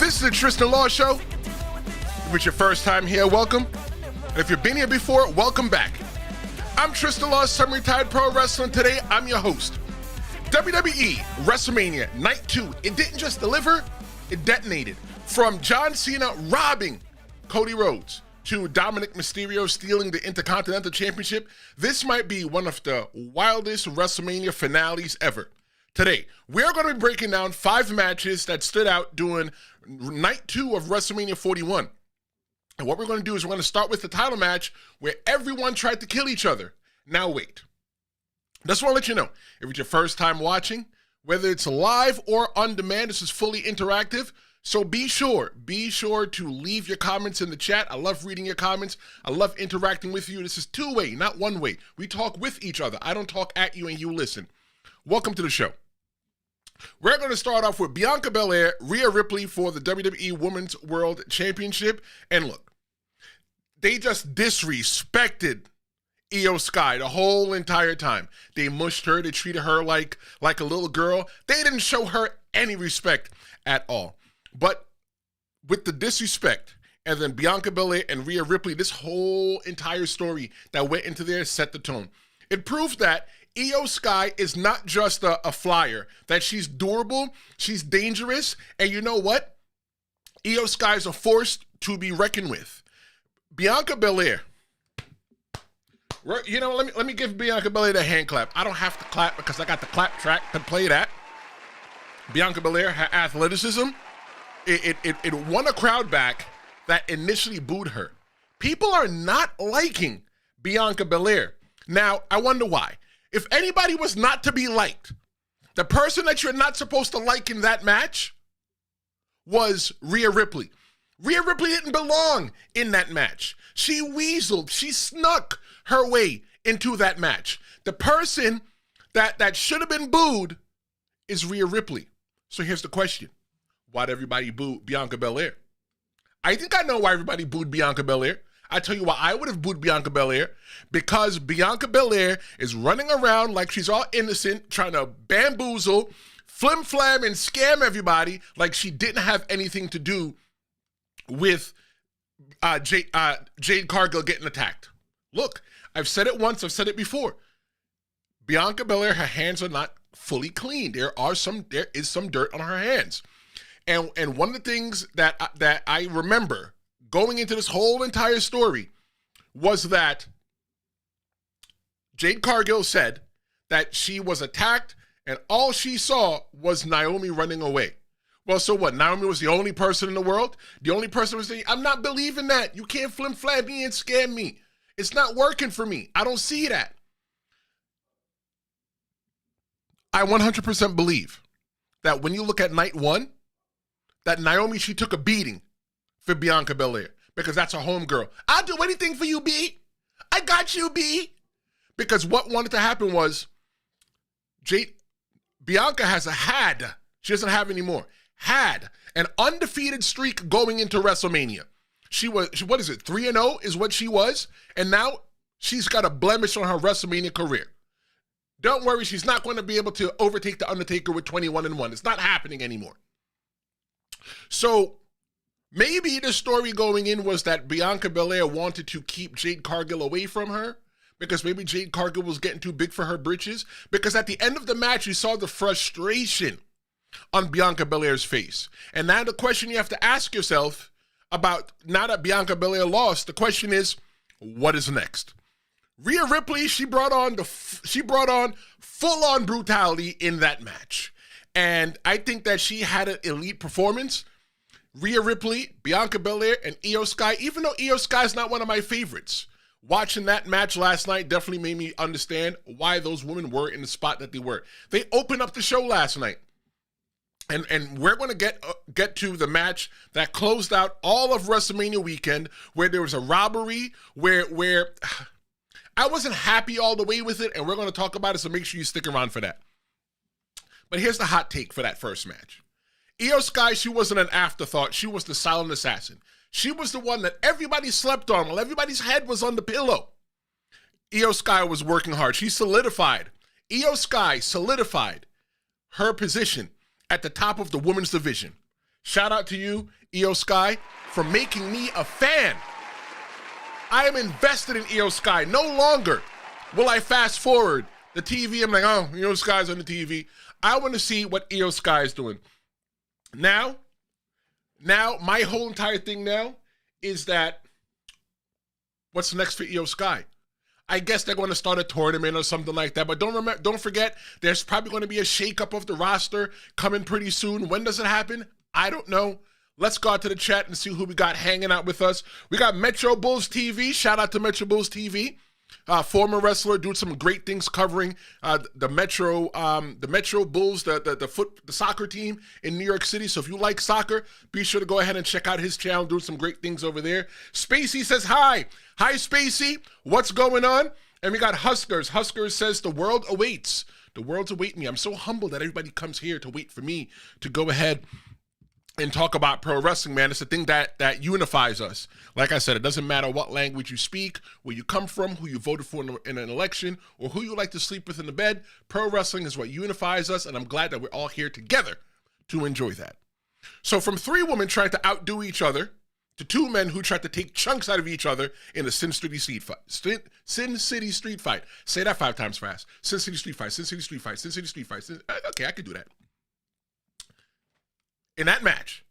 This is the Tristen Law Show. If it's your first time here, welcome. And if you've been here before, welcome back. I'm Tristen Law, semi-retired pro wrestler, and today I'm your host. WWE WrestleMania Night 2. It didn't just deliver, it detonated. From John Cena robbing Cody Rhodes to Dominik Mysterio stealing the Intercontinental Championship, this might be one of the wildest WrestleMania finales ever. Today, we're going to be breaking down 5 matches that stood out during Night 2 of WrestleMania 41. And what we're going to do is we're going to start with the title match where everyone tried to kill each other. Now wait. Just want to let you know, if it's your first time watching, whether it's live or on demand, this is fully interactive. So be sure to leave your comments in the chat. I love reading your comments. I love interacting with you. This is two-way, not one-way. We talk with each other. I don't talk at you and you listen. Welcome to the show. We're going to start off with Bianca Belair, Rhea Ripley for the WWE Women's World Championship. And look, they just disrespected IYO SKY the whole entire time. They mushed her. They treated her like a little girl. They didn't show her any respect at all. But with the disrespect, and then Bianca Belair and Rhea Ripley, this whole entire story that went into there set the tone. It proved that IYO SKY is not just a flyer, that she's durable, she's dangerous, and you know what? IYO SKY is a force to be reckoned with. Bianca Belair, you know, let me give Bianca Belair the hand clap. I don't have to clap because I got the clap track to play that. Bianca Belair, her athleticism, it won a crowd back that initially booed her. People are not liking Bianca Belair. Now, I wonder why. If anybody was not to be liked, the person that you're not supposed to like in that match was Rhea Ripley. Rhea Ripley didn't belong in that match. She weaseled, she snuck her way into that match. The person that should have been booed is Rhea Ripley. So here's the question. Why did everybody boo Bianca Belair? I think I know why everybody booed Bianca Belair. I tell you why I would have booed Bianca Belair. Because Bianca Belair is running around like she's all innocent, trying to bamboozle, flim-flam, and scam everybody like she didn't have anything to do with Jade Cargill getting attacked. Look, I've said it once, I've said it before. Bianca Belair, her hands are not fully clean. There is some dirt on her hands. And one of the things that I remember going into this whole entire story was that Jade Cargill said that she was attacked and all she saw was Naomi running away. Well, so what? Naomi was the only person in the world? The only person was saying, I'm not believing that. You can't flim-flam me and scam me. It's not working for me. I don't see that. I 100% believe that when you look at night 1, that Naomi, she took a beating for Bianca Belair because that's her homegirl. I'll do anything for you, B. I got you, B. Because what wanted to happen was Bianca had, she doesn't have anymore, had an undefeated streak going into WrestleMania. She was 3-0 is what she was, and now she's got a blemish on her WrestleMania career. Don't worry, she's not going to be able to overtake The Undertaker with 21-1. It's not happening anymore. So maybe the story going in was that Bianca Belair wanted to keep Jade Cargill away from her because maybe Jade Cargill was getting too big for her britches. Because at the end of the match, you saw the frustration on Bianca Belair's face. And now the question you have to ask yourself about, now that Bianca Belair lost, the question is, what is next? Rhea Ripley, she brought on full-on brutality in that match. And I think that she had an elite performance. Rhea Ripley, Bianca Belair, and IYO SKY, even though IYO SKY is not one of my favorites, watching that match last night definitely made me understand why those women were in the spot that they were. They opened up the show last night. And we're going to get to the match that closed out all of WrestleMania weekend, where there was a robbery, where I wasn't happy all the way with it, and we're going to talk about it, so make sure you stick around for that. But here's the hot take for that first match. IYO SKY, she wasn't an afterthought. She was the silent assassin. She was the one that everybody slept on while everybody's head was on the pillow. IYO SKY was working hard. She solidified. IYO SKY solidified her position at the top of the women's division. Shout out to you, IYO SKY, for making me a fan. I am invested in IYO SKY. No longer will I fast forward the TV. I'm like, oh, IYO SKY's on the TV. I want to see what IYO SKY is doing. Now, my whole entire thing now is that what's next for IYO SKY? I guess they're going to start a tournament or something like that. But don't forget, there's probably going to be a shakeup of the roster coming pretty soon. When does it happen? I don't know. Let's go out to the chat and see who we got hanging out with us. We got Metro Bulls TV. Shout out to Metro Bulls TV. Former wrestler, doing some great things covering the Metro Bulls, the soccer team in New York City. So if you like soccer, be sure to go ahead and check out his channel, doing some great things over there. Spacey says hi. Hi, Spacey. What's going on? And we got Huskers. Huskers says the world awaits. The world's awaiting me. I'm so humbled that everybody comes here to wait for me to go ahead and talk about pro wrestling, man. It's the thing that unifies us. Like I said, it doesn't matter what language you speak, where you come from, who you voted for in an election, or who you like to sleep with in the bed. Pro wrestling is what unifies us, and I'm glad that we're all here together to enjoy that. So from 3 women trying to outdo each other to 2 men who tried to take chunks out of each other in a Sin City street fight. Sin City street fight. Say that 5 times fast. Sin City street fight. Sin City street fight. Sin City street fight. Okay, I could do that. In that match,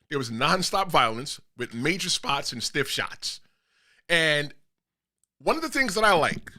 there was nonstop violence with major spots and stiff shots. And one of the things that I like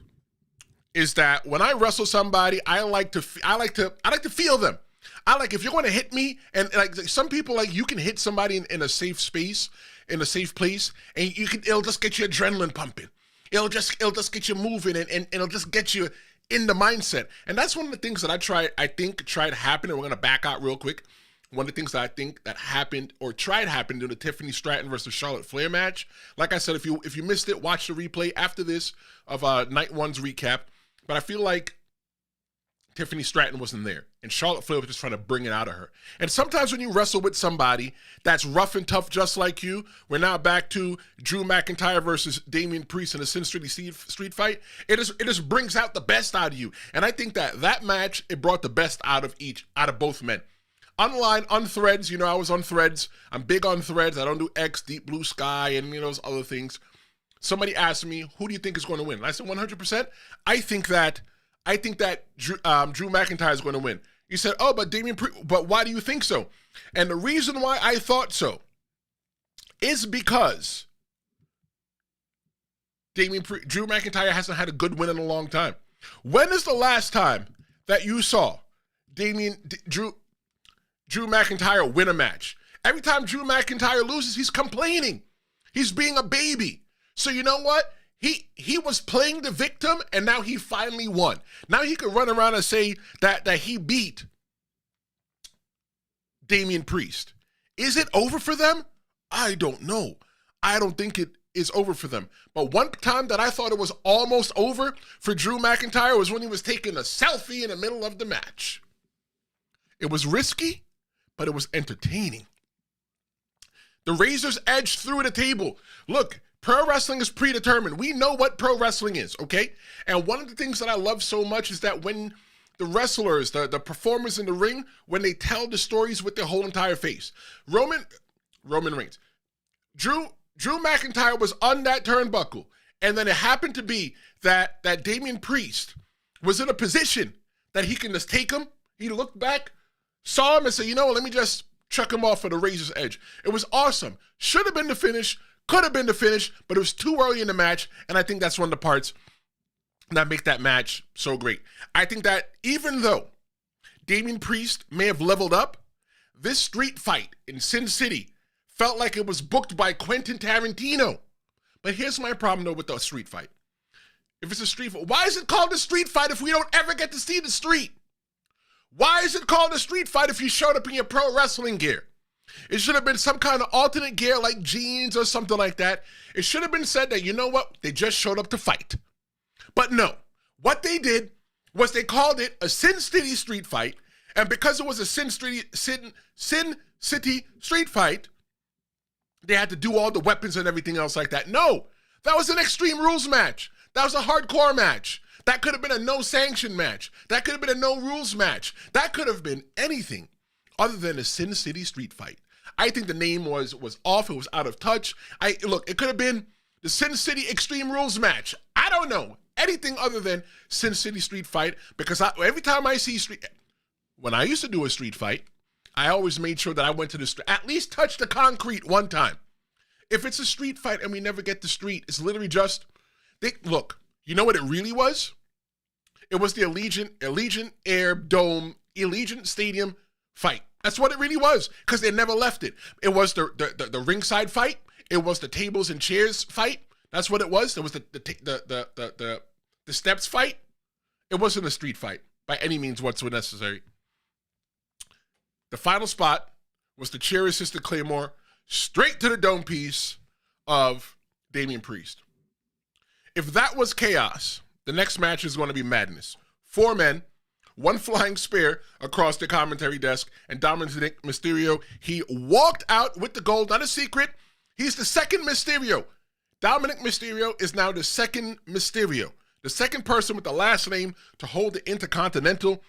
is that when I wrestle somebody, I like to feel them. I like, if you're going to hit me, and like some people, like, you can hit somebody in a safe space, in a safe place, and it'll just get your adrenaline pumping. It'll just get you moving, and it'll just get you in the mindset. And that's one of the things that I think tried to happen, and we're going to back out real quick. One of the things that I think that happened or tried happened in the Tiffany Stratton versus Charlotte Flair match. Like I said, if you missed it, watch the replay after this of night 1's recap. But I feel like Tiffany Stratton wasn't there, and Charlotte Flair was just trying to bring it out of her. And sometimes when you wrestle with somebody that's rough and tough just like you, we're now back to Drew McIntyre versus Damian Priest in a Sin City street fight. It just brings out the best out of you. And I think that match, it brought the best out of both men. Online, on Threads, I was on Threads. I'm big on Threads. I don't do X, Deep Blue Sky, and those other things. Somebody asked me, who do you think is going to win? And I said 100%. I think that Drew McIntyre is going to win. You said, oh, but why do you think so? And the reason why I thought so is because Drew McIntyre hasn't had a good win in a long time. When is the last time that you saw Drew McIntyre win a match? Every time Drew McIntyre loses, he's complaining. He's being a baby. So you know what? He was playing the victim, and now he finally won. Now he could run around and say that he beat Damian Priest. Is it over for them? I don't know. I don't think it is over for them. But one time that I thought it was almost over for Drew McIntyre was when he was taking a selfie in the middle of the match. It was risky, but it was entertaining. The Razor's Edge through the table. Look, pro wrestling is predetermined. We know what pro wrestling is, okay? And one of the things that I love so much is that when the wrestlers, the performers in the ring, when they tell the stories with their whole entire face. Roman Reigns. Drew McIntyre was on that turnbuckle, and then it happened to be that Damian Priest was in a position that he can just take him. He looked back, saw him, and said, let me just chuck him off for the Razor's Edge. It was awesome. Should have been the finish, could have been the finish, but it was too early in the match, and I think that's one of the parts that make that match so great. I think that even though Damian Priest may have leveled up, this street fight in Sin City felt like it was booked by Quentin Tarantino. But here's my problem, though, with the street fight. If it's a street fight, why is it called a street fight if we don't ever get to see the street? Why is it called a street fight if you showed up in your pro wrestling gear? It should have been some kind of alternate gear like jeans or something like that. It should have been said that, you know what, they just showed up to fight. But no, what they did was they called it a Sin City street fight, and because it was a Sin City street fight, they had to do all the weapons and everything else like that. No, that was an Extreme Rules match. That was a hardcore match. That could have been a no-sanction match. That could have been a no-rules match. That could have been anything other than a Sin City street fight. I think the name was off. It was out of touch. Look, it could have been the Sin City Extreme Rules match. I don't know anything other than Sin City Street Fight, because every time I see when I used to do a street fight, I always made sure that I went to the street, at least touch the concrete one time. If it's a street fight and we never get the street, it's literally just, look, you know what it really was? It was the Allegiant Air Dome, Allegiant Stadium fight. That's what it really was, because they never left it. It was the ringside fight. It was the tables and chairs fight. That's what it was. There was the steps fight. It wasn't a street fight by any means whatsoever necessary. The final spot was the chair assisted Claymore straight to the dome piece of Damian Priest. If that was chaos, the next match is going to be madness. 4 men, 1 flying spear across the commentary desk, and Dominik Mysterio, he walked out with the gold. Not a secret. He's the second Mysterio. Dominik Mysterio is now the second Mysterio, the second person with the last name to hold the Intercontinental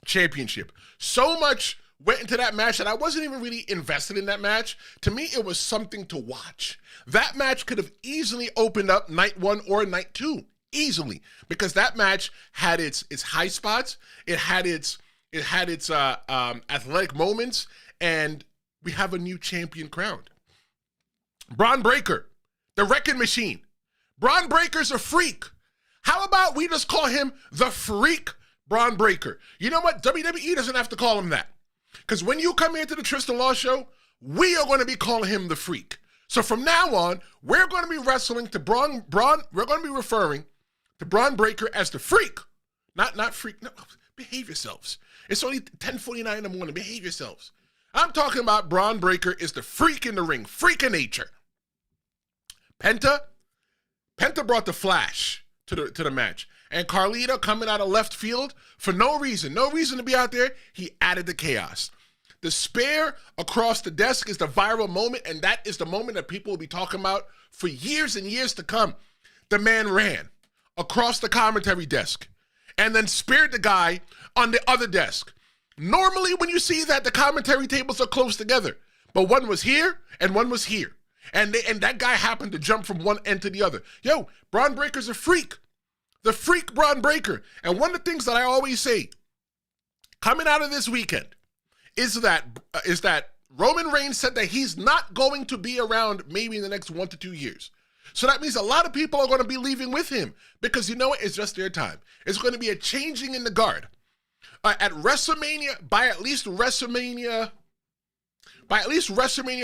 Championship. So much went into that match that I wasn't even really invested in that match. To me, it was something to watch. That match could have easily opened up night 1 or night 2, easily, because that match had its high spots, it had its athletic moments, and we have a new champion crowned. Bron Breakker, the Wrecking Machine. Bron Breakker's a freak. How about we just call him the Freak Bron Breakker? You know what? WWE doesn't have to call him that. Because when you come here to the Tristen Law show, we are going to be calling him the Freak. So from now on, we're going to be wrestling to Bron. We're going to be referring to Bron Breakker as the Freak. Not Freak. No, behave yourselves. It's only 10:49 in the morning. Behave yourselves. I'm talking about Bron Breakker is the freak in the ring. Freak of nature. Penta brought the Flash to the match. And Carlito coming out of left field for no reason to be out there, he added the chaos. The spear across the desk is the viral moment, and that is the moment that people will be talking about for years and years to come. The man ran across the commentary desk and then speared the guy on the other desk. Normally when you see that, the commentary tables are close together, but one was here and one was here. And that guy happened to jump from one end to the other. Yo, Bron Breakker's a freak. The Freak Bron Breakker. And one of the things that I always say, coming out of this weekend, is that Roman Reigns said that he's not going to be around maybe in the next 1 to 2 years. So that means a lot of people are going to be leaving with him, because you know what? It's just their time. It's going to be a changing in the guard. At WrestleMania, by at least WrestleMania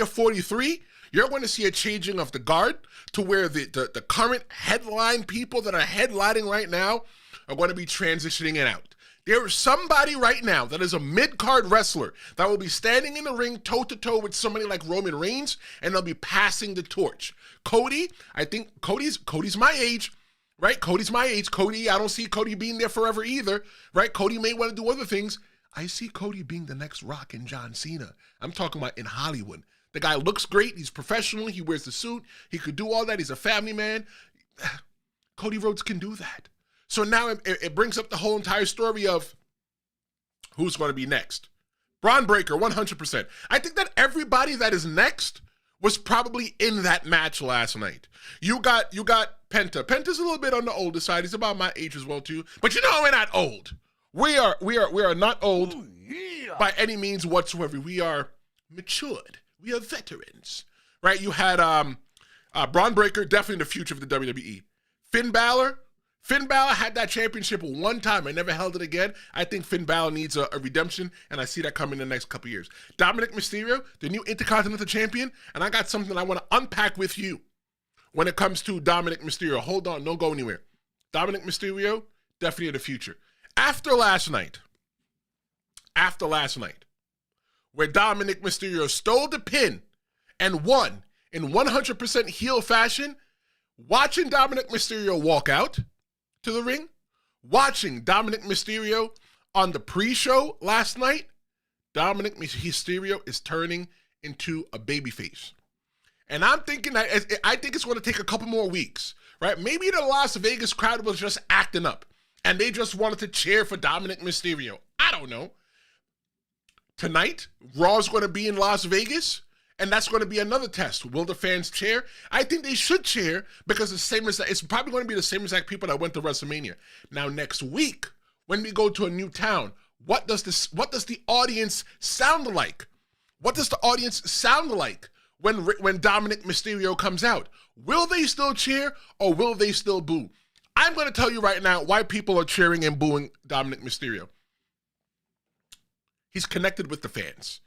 43, you're going to see a changing of the guard to where the current headline people that are headlining right now are going to be transitioning it out. There is somebody right now that is a mid-card wrestler that will be standing in the ring toe-to-toe with somebody like Roman Reigns, and they'll be passing the torch. Cody, I think Cody's my age, right? Cody's my age. Cody, I don't see Cody being there forever either, right? Cody may want to do other things. I see Cody being the next Rock and John Cena. I'm talking about in Hollywood. The guy looks great. He's professional. He wears the suit. He could do all that. He's a family man. Cody Rhodes can do that. So now it brings up the whole entire story of who's going to be next. Bron Breakker, 100%. I think that everybody that is next was probably in that match last night. You got Penta. Penta's a little bit on the older side. He's about my age as well too. But you know we're not old. We are not old by any means whatsoever. We are matured. We are veterans, right? You had Bron Breakker, definitely the future of the WWE. Finn Bálor had that championship one time and never held it again. I think Finn Bálor needs a redemption, and I see that coming in the next couple years. Dominik Mysterio, the new Intercontinental Champion, and I got something I want to unpack with you when it comes to Dominik Mysterio. Hold on, don't go anywhere. Dominik Mysterio, definitely the future. After last night, where Dominik Mysterio stole the pin and won in 100% heel fashion, watching Dominik Mysterio walk out to the ring, watching Dominik Mysterio on the pre-show last night, Dominik Mysterio is turning into a babyface. And I'm thinking that I think it's going to take a couple more weeks, right? Maybe the Las Vegas crowd was just acting up and they just wanted to cheer for Dominik Mysterio. I don't know. Tonight, Raw's going to be in Las Vegas, and that's going to be another test. Will the fans cheer? I think they should cheer because it's probably going to be the same exact people that went to WrestleMania. Now, next week, when we go to a new town, what does the audience sound like? What does the audience sound like when Dominik Mysterio comes out? Will they still cheer or will they still boo? I'm going to tell you right now why people are cheering and booing Dominik Mysterio. He's connected with the fans.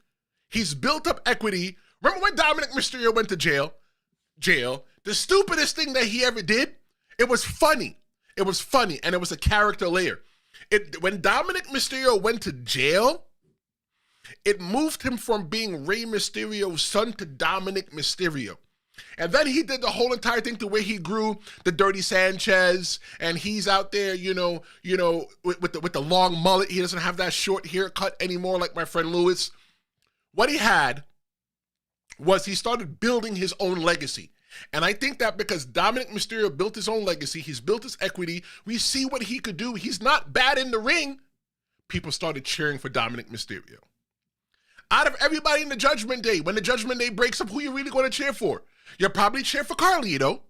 He's built up equity. Remember when Dominik Mysterio went to jail? The stupidest thing that he ever did, it was funny. It was funny, and it was a character layer. When Dominik Mysterio went to jail, it moved him from being Rey Mysterio's son to Dominik Mysterio. And then he did the whole entire thing to where he grew the Dirty Sanchez, and he's out there, with the long mullet. He doesn't have that short haircut anymore like my friend Lewis. What he had was he started building his own legacy. And I think that because Dominik Mysterio built his own legacy, he's built his equity, we see what he could do. He's not bad in the ring. People started cheering for Dominik Mysterio. Out of everybody in the Judgment Day, when the Judgment Day breaks up, who you really going to cheer for? You'll probably cheer for Carlito,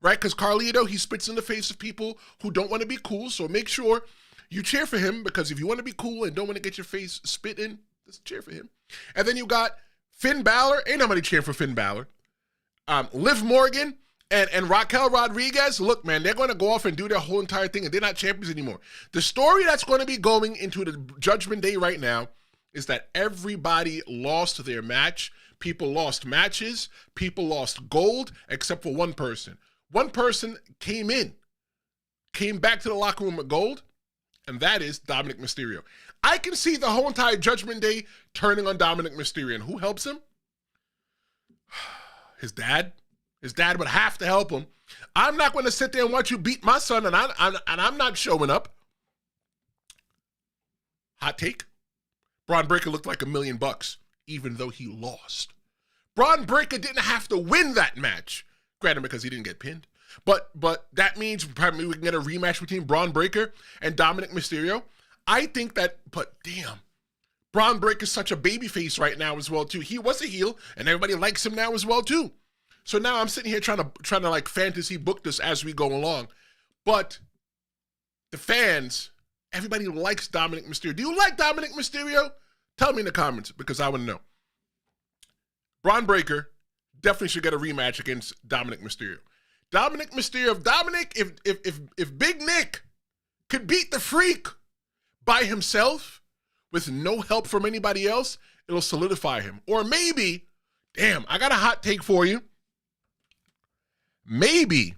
right? Because Carlito, he spits in the face of people who don't want to be cool. So make sure you cheer for him, because if you want to be cool and don't want to get your face spit in, just cheer for him. And then you got Finn Bálor. Ain't nobody cheering for Finn Bálor. Liv Morgan and Raquel Rodriguez, look, man, they're going to go off and do their whole entire thing, and they're not champions anymore. The story that's going to be going into the Judgment Day right now is that everybody lost their match. People lost matches. People lost gold, except for one person. One person came back to the locker room with gold, and that is Dominik Mysterio. I can see the whole entire Judgment Day turning on Dominik Mysterio. And who helps him? His dad. His dad would have to help him. I'm not going to sit there and watch you beat my son, and I'm not showing up. Hot take. Bron Breakker looked like $1 million, even though he lost. Bron Breakker didn't have to win that match. Granted, because he didn't get pinned. But that means probably we can get a rematch between Bron Breakker and Dominik Mysterio. I think that, but damn, Bron Breakker's such a babyface right now as well, too. He was a heel, and everybody likes him now as well, too. So now I'm sitting here trying to like fantasy book this as we go along. But the fans, everybody likes Dominik Mysterio. Do you like Dominik Mysterio? Tell me in the comments, because I want to know. Bron Breakker definitely should get a rematch against Dominik Mysterio. Dominik Mysterio, if Big Nick could beat the Freak by himself with no help from anybody else, it'll solidify him. Or maybe, damn, I got a hot take for you. Maybe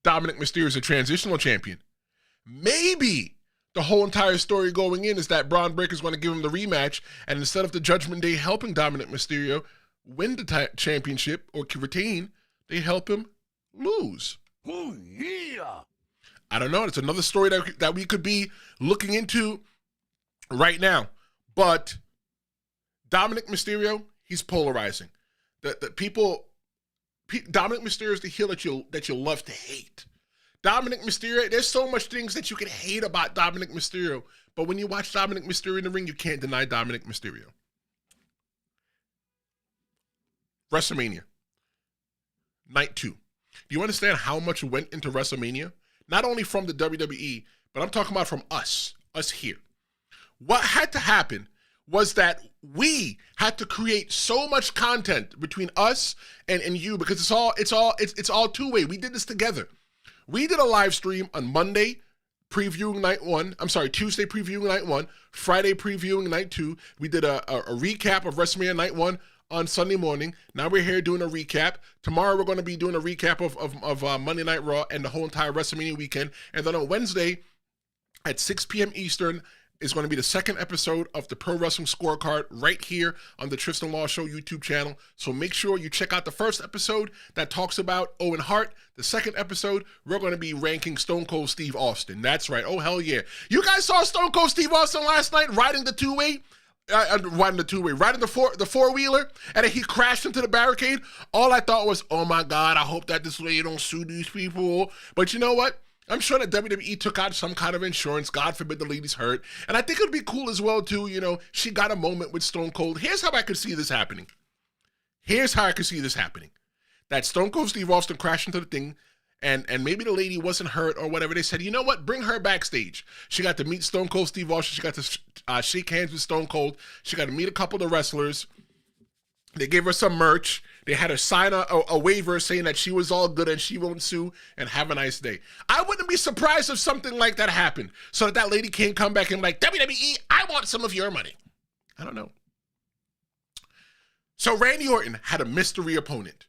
Dominik Mysterio is a transitional champion. Maybe the whole entire story going in is that Bron Breakker is going to give him the rematch, and instead of the Judgment Day helping Dominik Mysterio win the championship or retain, they help him lose. Oh, yeah. I don't know. It's another story that we could be looking into right now. But Dominik Mysterio, he's polarizing. The people, Dominik Mysterio is the heel that you'll love to hate. Dominik Mysterio, there's so much things that you can hate about Dominik Mysterio, but when you watch Dominik Mysterio in the ring, you can't deny Dominik Mysterio. WrestleMania, night 2. Do you understand how much went into WrestleMania? Not only from the WWE, but I'm talking about from us here. What had to happen was that we had to create so much content between us and you, because it's all two-way. We did this together. We did a live stream on Monday previewing night 1. I'm sorry, Tuesday previewing night 1, Friday previewing night 2. We did a recap of WrestleMania night 1 on Sunday morning. Now we're here doing a recap. Tomorrow we're going to be doing a recap of Monday Night Raw and the whole entire WrestleMania weekend. And then on Wednesday at 6 p.m. Eastern is going to be the second episode of the Pro Wrestling Scorecard right here on the Tristen Law Show YouTube channel. So make sure you check out the first episode that talks about Owen Hart. The second episode, we're going to be ranking Stone Cold Steve Austin. That's right. Oh, hell yeah. You guys saw Stone Cold Steve Austin last night riding the two-way? Riding the four-wheeler, and then he crashed into the barricade. All I thought was, oh my God, I hope that this lady don't sue these people. But you know what? I'm sure that WWE took out some kind of insurance. God forbid the lady's hurt. And I think it would be cool as well, too. You know, she got a moment with Stone Cold. Here's how I could see this happening. That Stone Cold Steve Austin crashed into the thing, and maybe the lady wasn't hurt or whatever. They said, you know what? Bring her backstage. She got to meet Stone Cold Steve Austin. She got to shake hands with Stone Cold. She got to meet a couple of the wrestlers. They gave her some merch. They had her sign a waiver saying that she was all good and she won't sue, and have a nice day. I wouldn't be surprised if something like that happened, so that lady can't come back and like, WWE, I want some of your money. I don't know. So Randy Orton had a mystery opponent.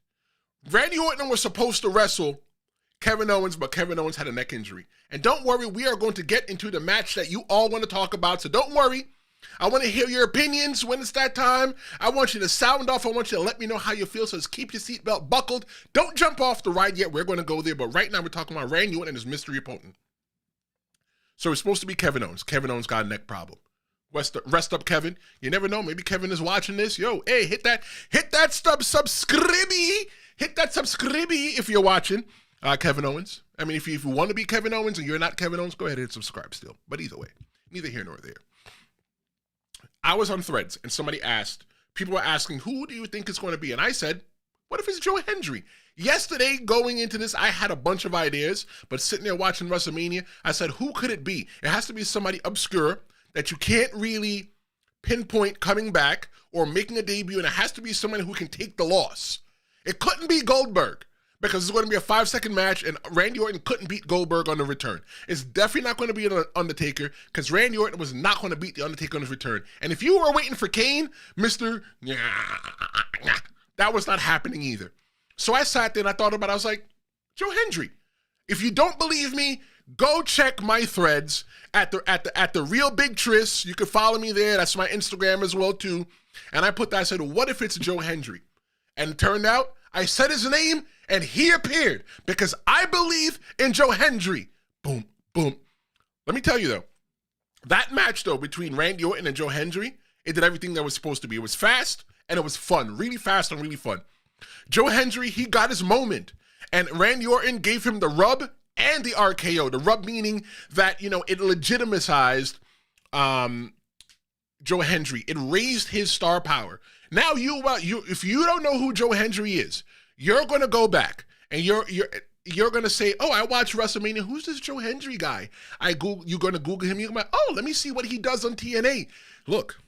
Randy Orton was supposed to wrestle Kevin Owens, but Kevin Owens had a neck injury. And don't worry, we are going to get into the match that you all want to talk about, so don't worry. I want to hear your opinions when it's that time. I want you to sound off. I want you to let me know how you feel, so just keep your seatbelt buckled. Don't jump off the ride yet. We're going to go there, but right now we're talking about Randy Orton and his mystery opponent. So it's supposed to be Kevin Owens. Kevin Owens got a neck problem. Rest up, Kevin. You never know. Maybe Kevin is watching this. Yo, hey, hit that subscribe-y. Hit that subscribe-y if you're watching, Kevin Owens. I mean, if you want to be Kevin Owens and you're not Kevin Owens, go ahead and hit subscribe still. But either way, neither here nor there. I was on Threads and people were asking, who do you think it's going to be? And I said, what if it's Joe Hendry? Yesterday, going into this, I had a bunch of ideas, but sitting there watching WrestleMania, I said, who could it be? It has to be somebody obscure that you can't really pinpoint coming back or making a debut, and it has to be someone who can take the loss. It couldn't be Goldberg, because it's going to be a 5-second match, and Randy Orton couldn't beat Goldberg on the return. It's definitely not going to be an Undertaker, because Randy Orton was not going to beat the Undertaker on his return. And if you were waiting for Kane, that was not happening either. So I sat there and I thought about it. I was like, Joe Hendry. If you don't believe me, go check my threads at the Real Big Tris. You can follow me there. That's my Instagram as well too. And I said, what if it's Joe Hendry? And it turned out I said his name and he appeared, because I believe in Joe Hendry. Boom, boom. Let me tell you though, that match though between Randy Orton and Joe Hendry, it did everything that was supposed to be. It was fast and it was fun, really fast and really fun. Joe Hendry, he got his moment, and Randy Orton gave him the rub and the RKO. The rub meaning that, it legitimized Joe Hendry. It raised his star power. Now if you don't know who Joe Hendry is, you're going to go back and you're going to say, oh, I watched WrestleMania. Who's this Joe Hendry guy? You're going to Google him. You're going to, oh, let me see what he does on TNA. Look,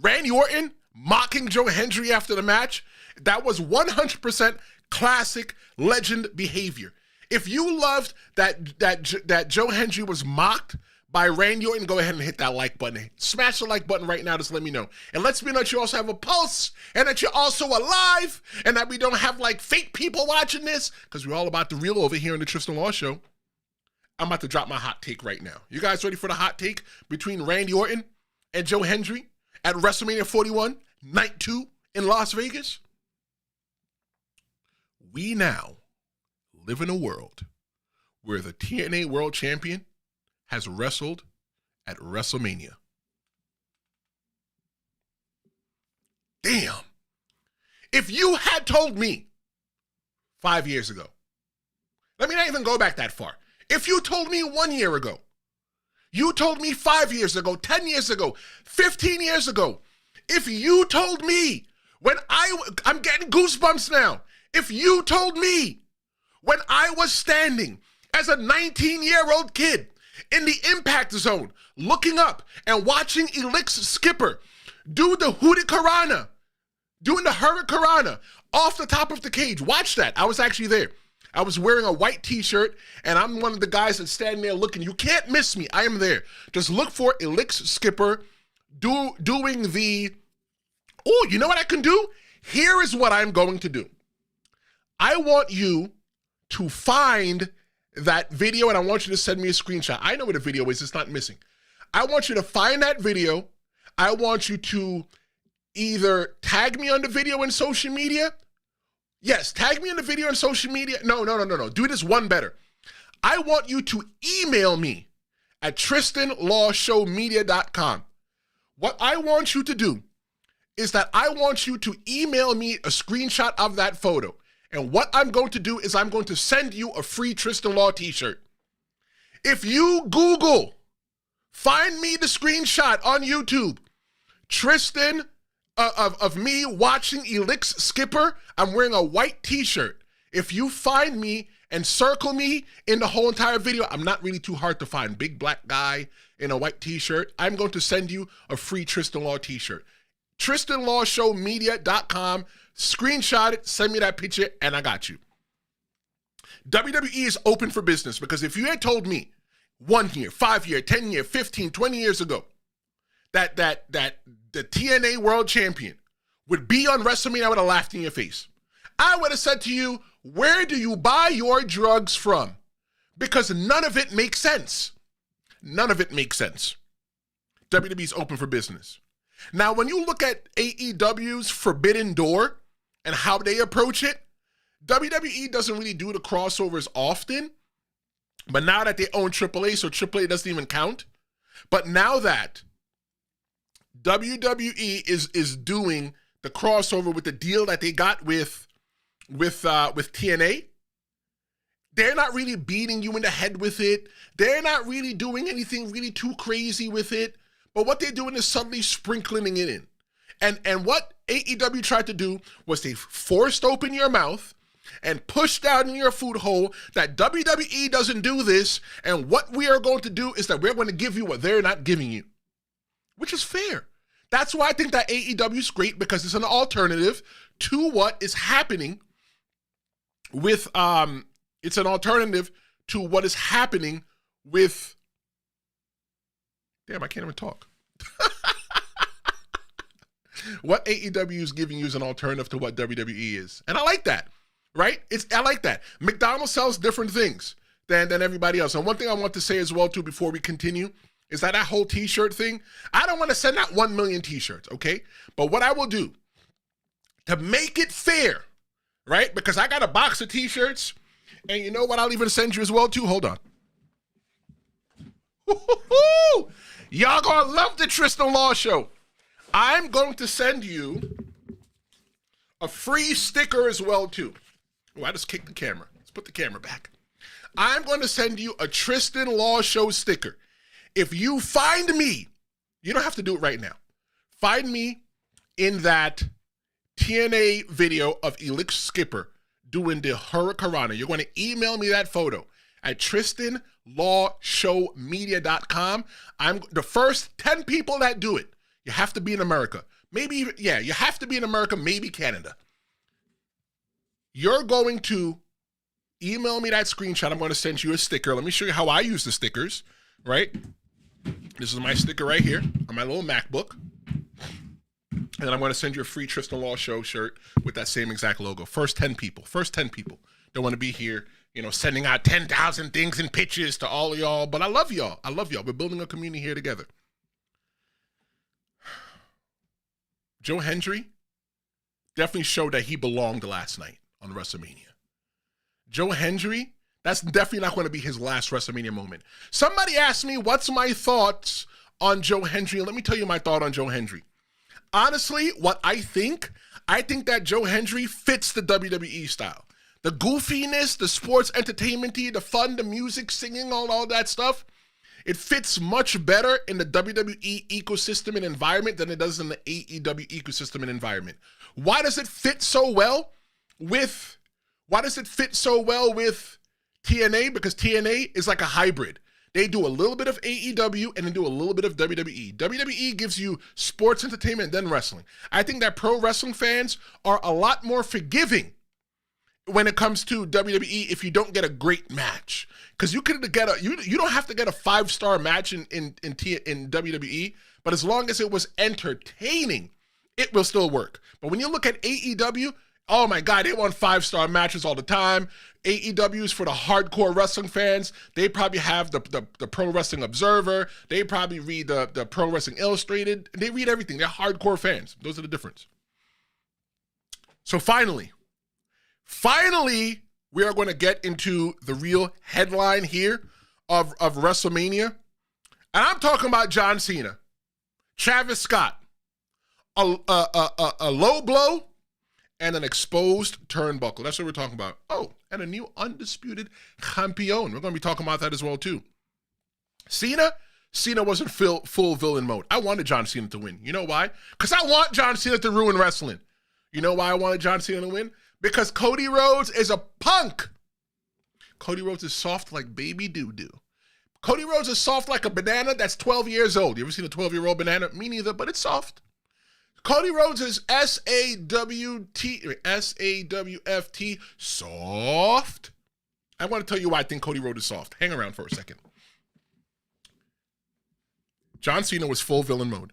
Randy Orton mocking Joe Hendry after the match, that was 100% classic legend behavior. If you loved that Joe Hendry was mocked by Randy Orton, go ahead and hit that like button. Smash the like button right now. Just let me know. And let's me know that you also have a pulse and that you're also alive and that we don't have like fake people watching this, because we're all about the real over here on the Tristen Law Show. I'm about to drop my hot take right now. You guys ready for the hot take between Randy Orton and Joe Hendry at WrestleMania 41, Night 2 in Las Vegas? We now live in a world where the TNA World Champion has wrestled at WrestleMania. Damn. If you had told me 5 years ago, let me not even go back that far. If you told me 1 year ago, you told me 5 years ago, 10 years ago, 15 years ago, if you told me I'm getting goosebumps now. If you told me when I was standing as a 19-year-old kid in the impact zone, looking up and watching Elix Skipper do the Hurricanrana, doing the Hurricanrana off the top of the cage. Watch that. I was actually there. I was wearing a white t-shirt, and I'm one of the guys that's standing there looking. You can't miss me. I am there. Just look for Elix Skipper doing the, oh, you know what I can do? Here is what I'm going to do. I want you to find that video, and I want you to send me a screenshot. I know what the video is. It's not missing. I want you to find that video. I want you to either tag me on the video in social media. Yes, tag me in the video on social media. No. Do this one better. I want you to email me at tristanlawshowmedia.com. What I want you to do is that I want you to email me a screenshot of that photo. And what I'm going to do is I'm going to send you a free Tristen Law t-shirt. If you Google, find me the screenshot on YouTube, Tristen of me watching Elix Skipper, I'm wearing a white t-shirt. If you find me and circle me in the whole entire video, I'm not really too hard to find. Big black guy in a white t-shirt. I'm going to send you a free Tristen Law t-shirt. TristenLawShowMedia.com. Screenshot it, send me that picture, and I got you. WWE is open for business because if you had told me 1 year, 5 year, 10 year, 15, 20 years ago that the TNA World Champion would be on WrestleMania, I would have laughed in your face. I would have said to you, where do you buy your drugs from? Because none of it makes sense. None of it makes sense. WWE is open for business. Now, when you look at AEW's Forbidden Door and how they approach it, WWE doesn't really do the crossovers often, but now that they own AAA, so AAA doesn't even count. But now that WWE is doing the crossover with the deal that they got with TNA, they're not really beating you in the head with it. They're not really doing anything really too crazy with it. But what they're doing is subtly sprinkling it in. And what AEW tried to do was they forced open your mouth and pushed down in your food hole that WWE doesn't do this, and what we are going to do is that we're going to give you what they're not giving you, which is fair. That's why I think that AEW is great, because it's an alternative to what is happening with, it's an alternative to what is happening with, damn, I can't even talk. What AEW is giving you is an alternative to what WWE is. And I like that, right? I like that. McDonald's sells different things than everybody else. And one thing I want to say as well, too, before we continue, is that whole t-shirt thing, I don't want to send out 1 million t-shirts, okay? But what I will do to make it fair, right? Because I got a box of t-shirts, and you know what I'll even send you as well, too? Hold on. Woo-hoo-hoo! Y'all gonna love the Tristen Law Show. I'm going to send you a free sticker as well, too. Oh, I just kicked the camera. Let's put the camera back. I'm going to send you a Tristen Law Show sticker. If you find me, you don't have to do it right now. Find me in that TNA video of Elix Skipper doing the Hurricanrana. You're going to email me that photo at TristenLawShowMedia.com. I'm the first 10 people that do it. You have to be in America. Maybe, yeah, you have to be in America, maybe Canada. You're going to email me that screenshot. I'm going to send you a sticker. Let me show you how I use the stickers, right? This is my sticker right here on my little MacBook. And I'm going to send you a free Tristen Law Show shirt with that same exact logo. First 10 people. Don't want to be here, sending out 10,000 things and pitches to all of y'all. But I love y'all. We're building a community here together. Joe Hendry definitely showed that he belonged last night on WrestleMania. Joe Hendry, that's definitely not going to be his last WrestleMania moment. Somebody asked me, what's my thoughts on Joe Hendry? Let me tell you my thought on Joe Hendry. Honestly, what I think that Joe Hendry fits the WWE style. The goofiness, the sports entertainment-y, the fun, the music, singing, all that stuff. It fits much better in the WWE ecosystem and environment than it does in the AEW ecosystem and environment. Why does it fit so well with TNA? Because TNA is like a hybrid. They do a little bit of AEW and then do a little bit of WWE. WWE gives you sports entertainment than wrestling. I think that pro wrestling fans are a lot more forgiving when it comes to WWE if you don't get a great match. Because you don't have to get a 5-star match in WWE, but as long as it was entertaining, it will still work. But when you look at AEW, oh my God, they want 5-star matches all the time. AEW is for the hardcore wrestling fans. They probably have the Pro Wrestling Observer. They probably read the Pro Wrestling Illustrated. They read everything. They're hardcore fans. Those are the difference. So finally, we are going to get into the real headline here of WrestleMania. And I'm talking about John Cena, Travis Scott, a low blow, and an exposed turnbuckle. That's what we're talking about. Oh, and a new Undisputed Champion. We're going to be talking about that as well, too. Cena was in full villain mode. I wanted John Cena to win. You know why? Because I want John Cena to ruin wrestling. You know why I wanted John Cena to win? Because Cody Rhodes is a punk. Cody Rhodes is soft like baby doo-doo. Cody Rhodes is soft like a banana that's 12 years old. You ever seen a 12-year-old banana? Me neither, but it's soft. Cody Rhodes is S-A-W-F-T, soft. I want to tell you why I think Cody Rhodes is soft. Hang around for a second. John Cena was full villain mode.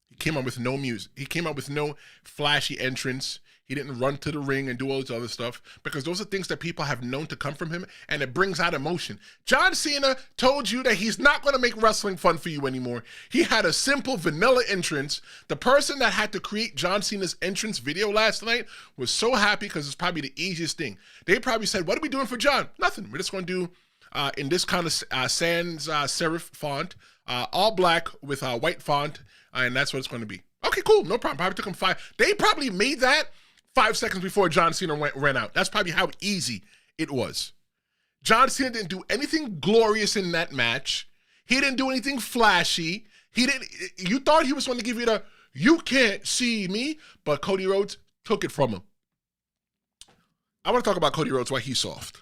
He came out with no music. He came out with no flashy entrance. He didn't run to the ring and do all this other stuff because those are things that people have known to come from him, and it brings out emotion. John Cena told you that he's not going to make wrestling fun for you anymore. He had a simple vanilla entrance. The person that had to create John Cena's entrance video last night was so happy because it's probably the easiest thing. They probably said, what are we doing for John? Nothing. We're just going to do in this kind of sans serif font, all black with white font, and that's what it's going to be. Okay, cool. No problem. Probably took him 5. They probably made that 5 seconds before John Cena ran out. That's probably how easy it was. John Cena didn't do anything glorious in that match. He didn't do anything flashy. You thought he was going to give you the, you can't see me, but Cody Rhodes took it from him. I want to talk about Cody Rhodes, why he's soft.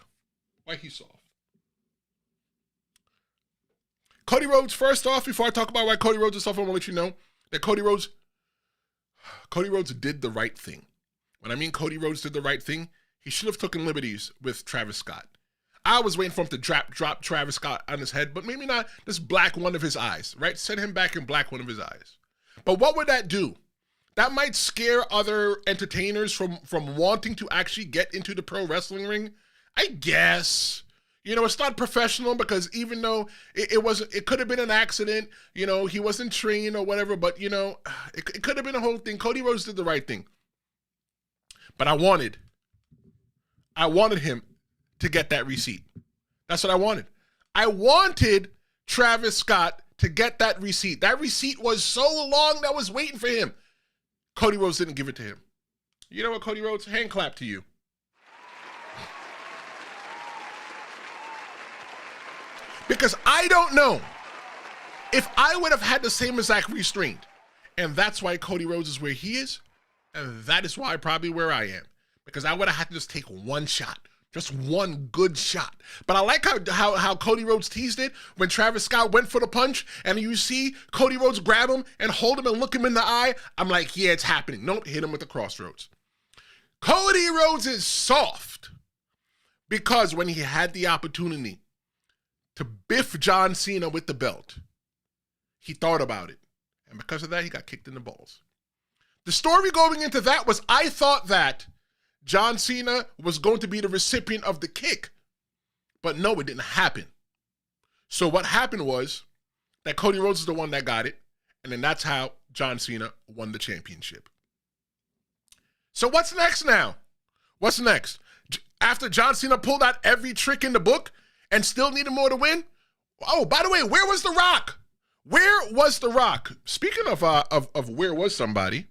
Cody Rhodes, first off, before I talk about why Cody Rhodes is soft, I want to let you know that Cody Rhodes did the right thing. When I mean Cody Rhodes did the right thing, he should have taken liberties with Travis Scott. I was waiting for him to drop Travis Scott on his head, but maybe not just black one of his eyes, right? Send him back and black one of his eyes. But what would that do? That might scare other entertainers from wanting to actually get into the pro wrestling ring, I guess. You know, it's not professional because even though it could have been an accident, you know, he wasn't trained or whatever, but, you know, it could have been a whole thing. Cody Rhodes did the right thing. But I wanted him to get that receipt. That's what I wanted. I wanted Travis Scott to get that receipt. That receipt was so long that was waiting for him. Cody Rhodes didn't give it to him. You know what, Cody Rhodes? Hand clap to you. Because I don't know if I would have had the same exact restraint. And that's why Cody Rhodes is where he is. And that is why probably where I am. Because I would have had to just take one shot. Just one good shot. But I like how Cody Rhodes teased it when Travis Scott went for the punch and you see Cody Rhodes grab him and hold him and look him in the eye. I'm like, yeah, it's happening. Nope, hit him with the crossroads. Cody Rhodes is soft because when he had the opportunity to biff John Cena with the belt, he thought about it. And because of that, he got kicked in the balls. The story going into that was I thought that John Cena was going to be the recipient of the kick. But no, it didn't happen. So what happened was that Cody Rhodes is the one that got it. And then that's how John Cena won the championship. So what's next now? What's next? After John Cena pulled out every trick in the book and still needed more to win? Oh, by the way, where was The Rock? Where was The Rock? Speaking of where was somebody,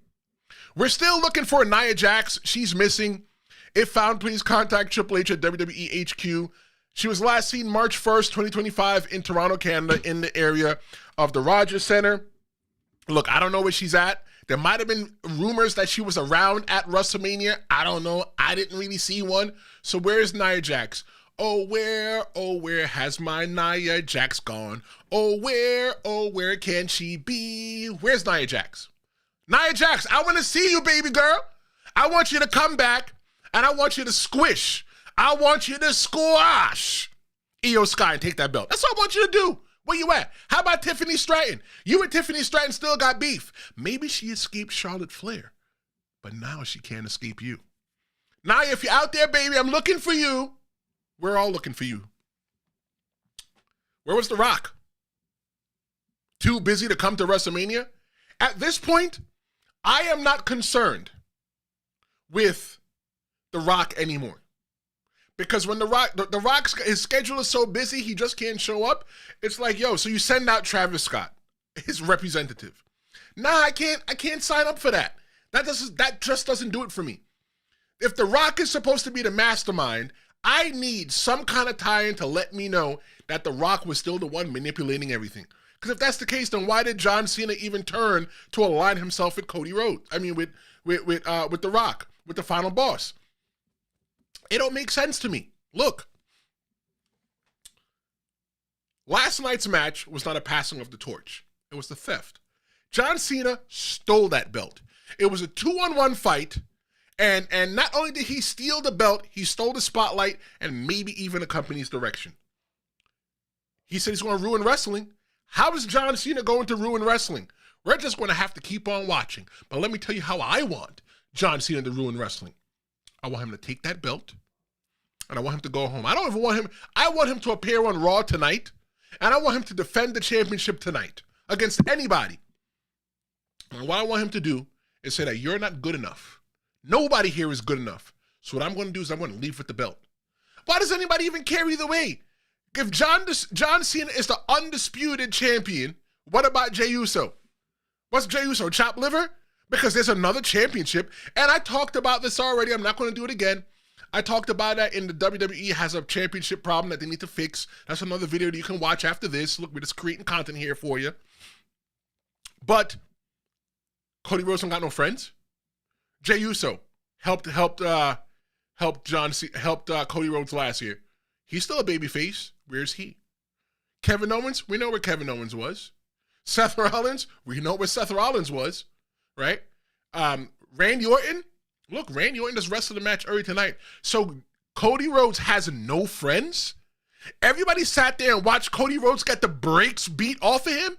we're still looking for Nia Jax. She's missing. If found, please contact Triple H at WWE HQ. She was last seen March 1st, 2025 in Toronto, Canada, in the area of the Rogers Center. Look, I don't know where she's at. There might have been rumors that she was around at WrestleMania. I don't know. I didn't really see one. So where is Nia Jax? Oh, where has my Nia Jax gone? Oh, where can she be? Where's Nia Jax? Nia Jax, I want to see you, baby girl. I want you to come back, and I want you to squish. I want you to squash IYO SKY and take that belt. That's what I want you to do. Where you at? How about Tiffany Stratton? You and Tiffany Stratton still got beef. Maybe she escaped Charlotte Flair, but now she can't escape you. Nia, if you're out there, baby, I'm looking for you. We're all looking for you. Where was The Rock? Too busy to come to WrestleMania? At this point, I am not concerned with The Rock anymore. Because when The Rock's his schedule is so busy, he just can't show up. It's like, yo, so you send out Travis Scott, his representative. Nah, I can't sign up for that. That just doesn't do it for me. If The Rock is supposed to be the mastermind, I need some kind of tie-in to let me know that The Rock was still the one manipulating everything. Because if that's the case, then why did John Cena even turn to align himself with Cody Rhodes? I mean, with The Rock, with the final boss. It don't make sense to me. Look, last night's match was not a passing of the torch. It was the theft. John Cena stole that belt. It was a 2-on-1 fight, and not only did he steal the belt, he stole the spotlight and maybe even the company's direction. He said he's going to ruin wrestling. How is John Cena going to ruin wrestling? We're just going to have to keep on watching. But let me tell you how I want John Cena to ruin wrestling. I want him to take that belt, and I want him to go home. I don't even want him. I want him to appear on Raw tonight, and I want him to defend the championship tonight against anybody. And what I want him to do is say that you're not good enough. Nobody here is good enough. So what I'm going to do is I'm going to leave with the belt. Why does anybody even care either way? If John Cena is the undisputed champion, what about Jey Uso? What's Jey Uso, chopped liver? Because there's another championship, and I talked about this already. I'm not going to do it again. I talked about that in the WWE has a championship problem that they need to fix. That's another video that you can watch after this. Look, we're just creating content here for you. But Cody Rhodes don't got no friends. Jey Uso helped Cody Rhodes last year. He's still a babyface. Where's he? Kevin Owens, we know where Kevin Owens was. Seth Rollins, we know where Seth Rollins was. Right? Randy Orton, look, Randy Orton just wrestled a match early tonight. So Cody Rhodes has no friends? Everybody sat there and watched Cody Rhodes get the brakes beat off of him?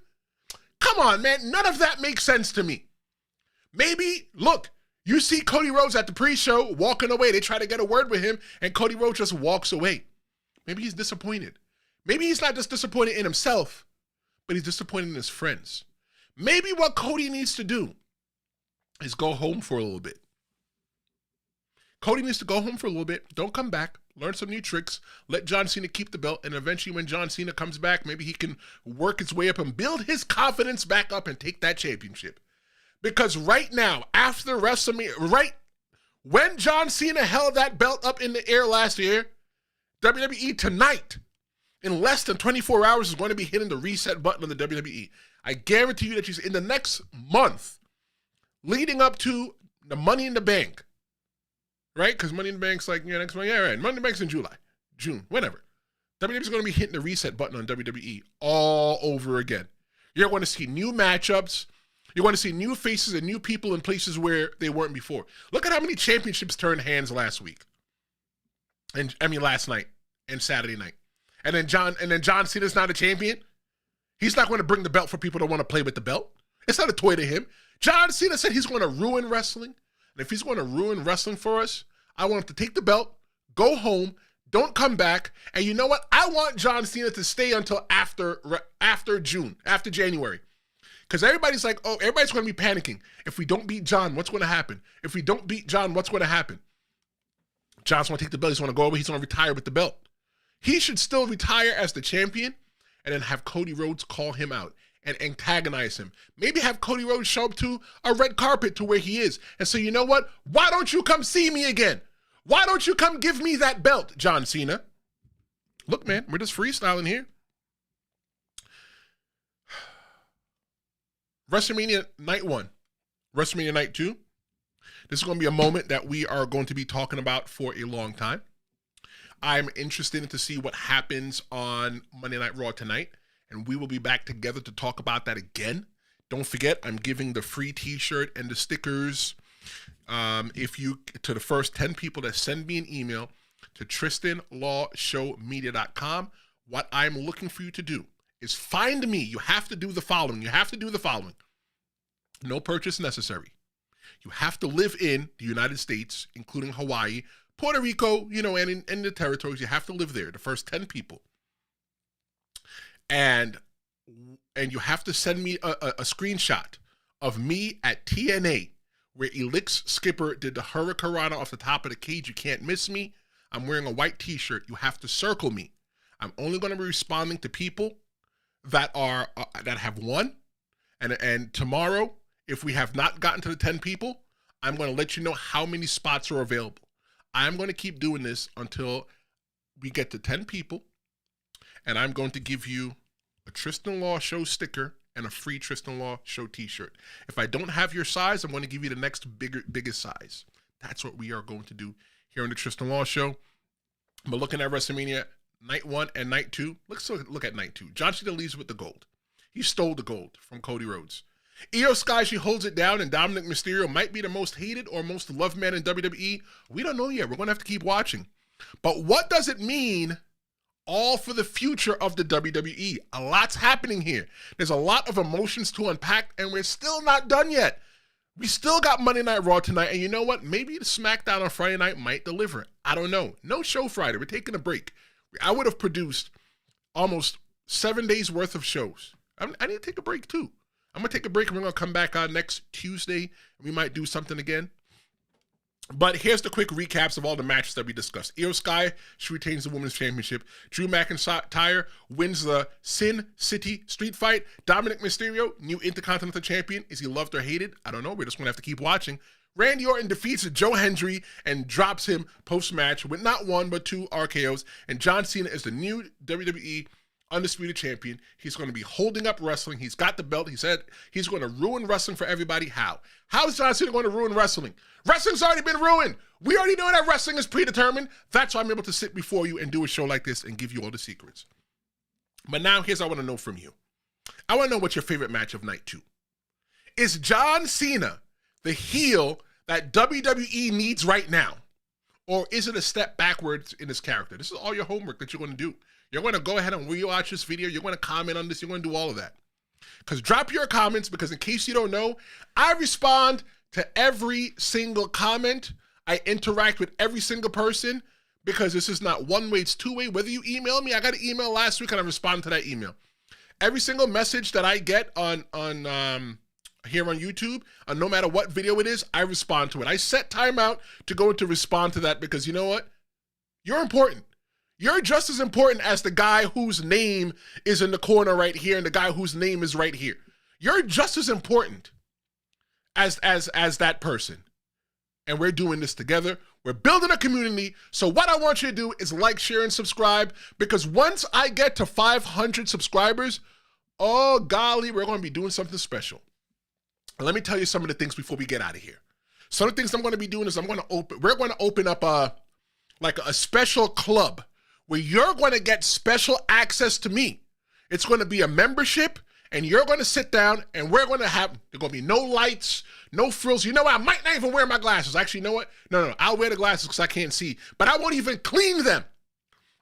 Come on, man. None of that makes sense to me. Maybe, look, you see Cody Rhodes at the pre-show walking away. They try to get a word with him, and Cody Rhodes just walks away. Maybe he's disappointed. Maybe he's not just disappointed in himself, but he's disappointed in his friends. Maybe what Cody needs to do is go home for a little bit. Cody needs to go home for a little bit. Don't come back. Learn some new tricks. Let John Cena keep the belt. And eventually when John Cena comes back, maybe he can work his way up and build his confidence back up and take that championship. Because right now, after WrestleMania, right when John Cena held that belt up in the air last year, WWE tonight, in less than 24 hours, is going to be hitting the reset button on the WWE. I guarantee you that she's in the next month, leading up to the Money in the Bank, right? Because Money in the Bank's like, next month. Yeah, right. Money in the Bank's in June, whenever. WWE's going to be hitting the reset button on WWE all over again. You're going to see new matchups. You're going to see new faces and new people in places where they weren't before. Look at how many championships turned hands last week. Last night and Saturday night. And then John Cena's not a champion. He's not going to bring the belt for people that want to play with the belt. It's not a toy to him. John Cena said he's going to ruin wrestling. And if he's going to ruin wrestling for us, I want him to take the belt, go home, don't come back. And you know what? I want John Cena to stay until after June, after January. Because everybody's like, oh, everybody's going to be panicking. If we don't beat John, what's going to happen? If we don't beat John, what's going to happen? John's going to take the belt. He's going to go over. He's going to retire with the belt. He should still retire as the champion and then have Cody Rhodes call him out and antagonize him. Maybe have Cody Rhodes show up to a red carpet to where he is and say, you know what? Why don't you come see me again? Why don't you come give me that belt, John Cena? Look, man, we're just freestyling here. WrestleMania Night 1, WrestleMania Night 2. This is going to be a moment that we are going to be talking about for a long time. I'm interested to see what happens on Monday Night Raw tonight, and we will be back together to talk about that again. Don't forget, I'm giving the free t-shirt and the stickers to the first 10 people that send me an email to TristenLawShowMedia.com. What I'm looking for you to do is find me. You have to do the following. No purchase necessary. You have to live in the United States, including Hawaii, Puerto Rico, and in the territories. You have to live there, the first 10 people. And you have to send me a screenshot of me at TNA, where Elix Skipper did the Hurricanrana off the top of the cage. You can't miss me. I'm wearing a white t-shirt. You have to circle me. I'm only going to be responding to people that have won. And tomorrow, if we have not gotten to the 10 people, I'm going to let you know how many spots are available. I'm going to keep doing this until we get to 10 people, and I'm going to give you a Tristen Law show sticker and a free Tristen Law show t-shirt. If I don't have your size, I'm going to give you the next biggest size. That's what we are going to do here on the Tristen Law show. But looking at WrestleMania Night 1 and Night 2, let's look at Night 2. John Cena leaves with the gold. He stole the gold from Cody Rhodes. IYO SKY, she holds it down, and Dominik Mysterio might be the most hated or most loved man in WWE. We don't know yet. We're going to have to keep watching. But what does it mean all for the future of the WWE? A lot's happening here. There's a lot of emotions to unpack, and we're still not done yet. We still got Monday Night Raw tonight, and you know what? Maybe the SmackDown on Friday night might deliver. I don't know. No show Friday. We're taking a break. I would have produced almost 7 days worth of shows. I need to take a break too. I'm going to take a break, and we're going to come back on next Tuesday, and we might do something again. But here's the quick recaps of all the matches that we discussed. IYO SKY, she retains the Women's Championship. Drew McIntyre wins the Sin City Street Fight. Dominik Mysterio, new Intercontinental Champion. Is he loved or hated? I don't know. We're just going to have to keep watching. Randy Orton defeats Joe Hendry and drops him post-match with not one, but 2 RKOs. And John Cena is the new WWE Undisputed Champion. He's going to be holding up wrestling. He's got the belt. He said he's going to ruin wrestling for everybody. How? How is John Cena going to ruin wrestling? Wrestling's already been ruined. We already know that wrestling is predetermined. That's why I'm able to sit before you and do a show like this and give you all the secrets. But now here's what I want to know from you. I want to know what's your favorite match of Night 2. Is John Cena the heel that WWE needs right now? Or is it a step backwards in his character? This is all your homework that you're going to do. You're going to go ahead and rewatch this video. You're going to comment on this. You're going to do all of that. Because drop your comments, because in case you don't know, I respond to every single comment. I interact with every single person, because this is not one way, it's two way. Whether you email me, I got an email last week and I respond to that email. Every single message that I get on here on YouTube, no matter what video it is, I respond to it. I set time out to go to respond to that, because you know what? You're important. You're just as important as the guy whose name is in the corner right here and the guy whose name is right here. You're just as important as that person. And we're doing this together. We're building a community. So what I want you to do is like, share, and subscribe, because once I get to 500 subscribers, oh golly, we're going to be doing something special. Let me tell you some of the things before we get out of here. Some of the things I'm going to be doing is we're going to open up a special club where you're going to get special access to me. It's going to be a membership, and you're going to sit down, and there's going to be no lights, no frills. You know what? I might not even wear my glasses. Actually, you know what? No. I'll wear the glasses because I can't see, but I won't even clean them.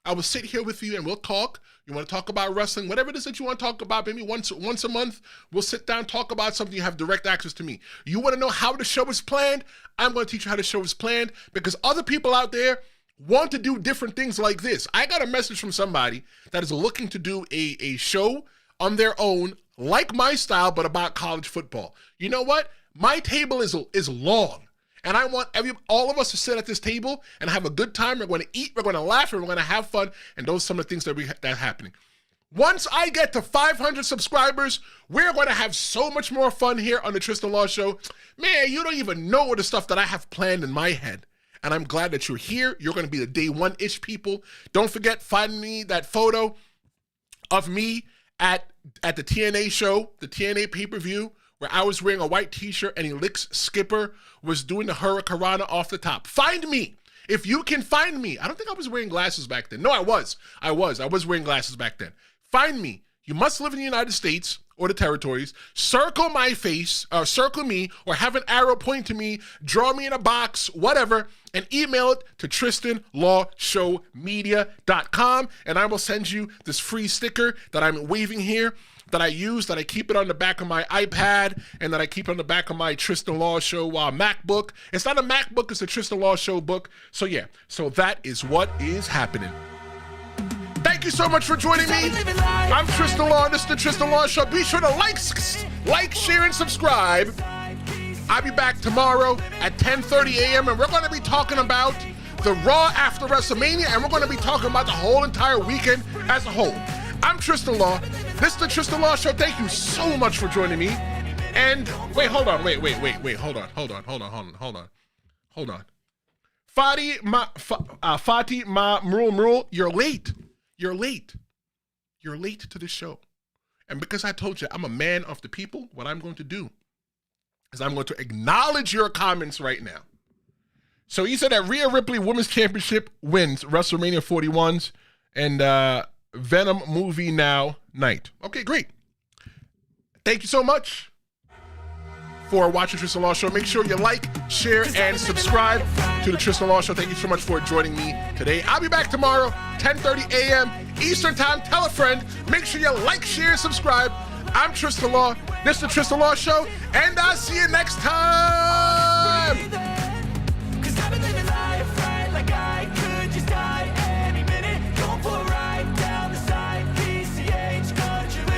I will sit here with you and we'll talk. You want to talk about wrestling, whatever it is that you want to talk about, maybe once a month, we'll sit down, talk about something. You have direct access to me. You want to know how the show is planned? I'm going to teach you how the show is planned, because other people out there want to do different things like this. I got a message from somebody that is looking to do a show on their own, like my style, but about college football. You know what? My table is long, and I want all of us to sit at this table and have a good time. We're going to eat, we're going to laugh, and we're going to have fun, and those are some of the things that are happening. Once I get to 500 subscribers, we're going to have so much more fun here on the Tristen Law Show. Man, you don't even know the stuff that I have planned in my head. And I'm glad that you're here. You're going to be the day one-ish people. Don't forget, find me that photo of me at the TNA show, the TNA pay-per-view, where I was wearing a white t-shirt and Elix Skipper was doing the Hurricanrana off the top. Find me. If you can find me. I don't think I was wearing glasses back then. No, I was wearing glasses back then. Find me. You must live in the United States or the territories. Circle my face, or circle me, or have an arrow point to me, draw me in a box, whatever, and email it to tristenlawshowmedia.com, and I will send you this free sticker that I'm waving here, that I use, that I keep it on the back of my iPad, and that I keep on the back of my Tristen Law Show MacBook. It's not a MacBook, it's a Tristen Law Show book. So yeah, so that is what is happening. Thank you so much for joining me. I'm Tristen Law, and this is the Tristen Law Show. Be sure to like, share, and subscribe. I'll be back tomorrow at 10:30 a.m., and we're going to be talking about the Raw after WrestleMania, and we're going to be talking about the whole entire weekend as a whole. I'm Tristen Law. This is the Tristen Law Show. Thank you so much for joining me. And wait, hold on. Hold on. Fati Ma Mrul, you're late. You're late. You're late to the show. And because I told you I'm a man of the people, what I'm going to do is I'm going to acknowledge your comments right now. So he said that Rhea Ripley Women's Championship wins WrestleMania 41's and Venom movie now night. Okay, great. Thank you so much for watching Tristen Law Show. Make sure you like, share, and subscribe to the Tristen Law Show. Thank you so much for joining me today. I'll be back tomorrow, 10:30 a.m. Eastern Time. Tell a friend. Make sure you like, share, and subscribe. I'm Tristen Law. This is the Tristen Law Show, and I'll see you next time.